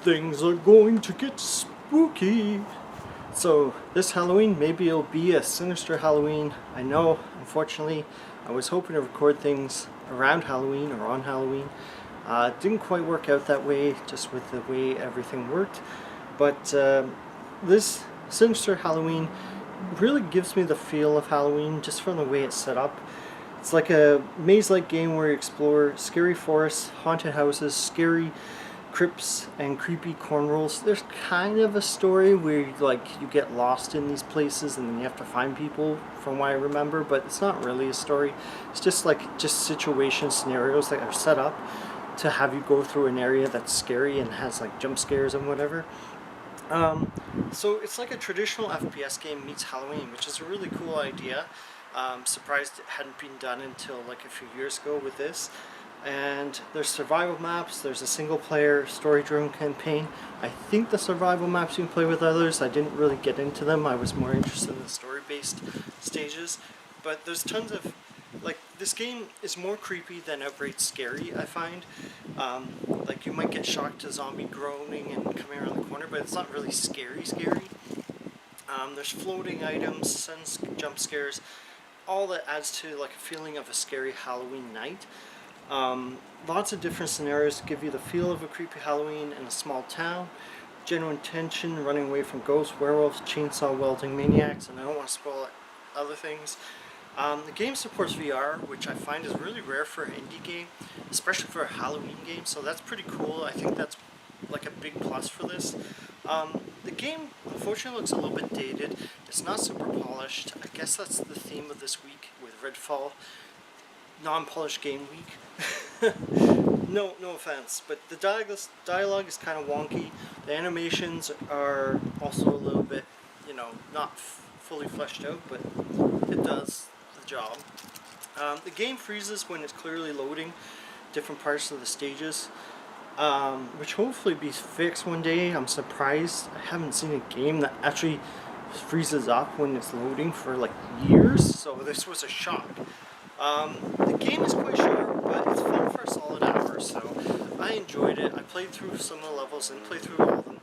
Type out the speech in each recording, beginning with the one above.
Things are going to get spooky. So this Halloween, maybe it'll be a Sinister Halloween. I know, unfortunately, I was hoping to record things around Halloween or on Halloween. It didn't quite work out that way, just with the way everything worked. But this Sinister Halloween really gives me the feel of Halloween just from the way it's set up. It's like a maze-like game where you explore scary forests, haunted houses, scary crypts, and creepy corn rolls. There's kind of a story where you get lost in these places and then you have to find people, from what I remember, but it's not really a story. It's just situation scenarios that are set up to have you go through an area that's scary and has like jump scares and whatever. So it's like a traditional FPS game meets Halloween, which is a really cool idea. Surprised it hadn't been done until like a few years ago with this. And there's survival maps, there's a single player story-driven campaign. I think the survival maps you can play with others. I didn't really get into them. I was more interested in the story-based stages. But there's tons of, this game is more creepy than outright scary, I find. You might get shocked to zombie groaning and coming around the corner, but it's not really scary. There's floating items, sudden jump scares, all that adds to a feeling of a scary Halloween night. Lots of different scenarios to give you the feel of a creepy Halloween in a small town. Genuine tension, running away from ghosts, werewolves, chainsaw wielding maniacs, and I don't want to spoil other things. The game supports VR, which I find is really rare for an indie game, especially for a Halloween game, so that's pretty cool. I think that's a big plus for this. The game unfortunately looks a little bit dated. It's not super polished. I guess that's the theme of this week with Redfall. Non-polished game week. No offense, but the dialogue is kind of wonky. The animations are also a little bit, not fully fleshed out, but it does the job. The game freezes when it's clearly loading different parts of the stages, which hopefully be fixed one day. I'm surprised I haven't seen a game that actually freezes up when it's loading for years, so this was a shock. The game is quite short, but it's fun for a solid hour, so I enjoyed it. I played through some of the levels and played through all of them,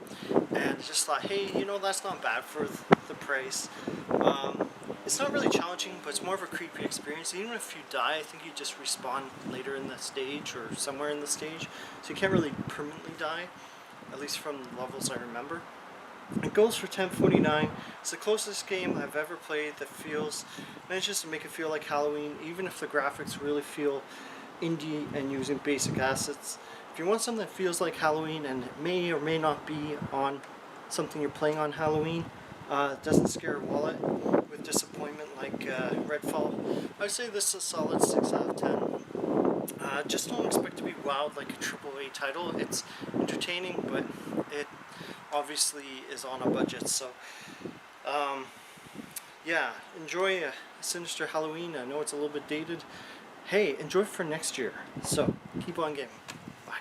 and just thought, hey, that's not bad for the price. It's not really challenging, but it's more of a creepy experience. Even if you die, I think you just respawn later in the stage or somewhere in the stage, so you can't really permanently die, at least from the levels I remember. It goes for $10.49. It's the closest game I've ever played that manages to make it feel like Halloween, even if the graphics really feel indie and using basic assets. If you want something that feels like Halloween and it may or may not be on something you're playing on Halloween, it doesn't scare a wallet with disappointment like Redfall, I'd say this is a solid 6 out of 10. Just don't expect to be wowed like a AAA title. It's entertaining, but it obviously is on a budget, so yeah, enjoy a Sinister Halloween. I know it's a little bit dated. Hey, enjoy for next year. So keep on gaming. Bye.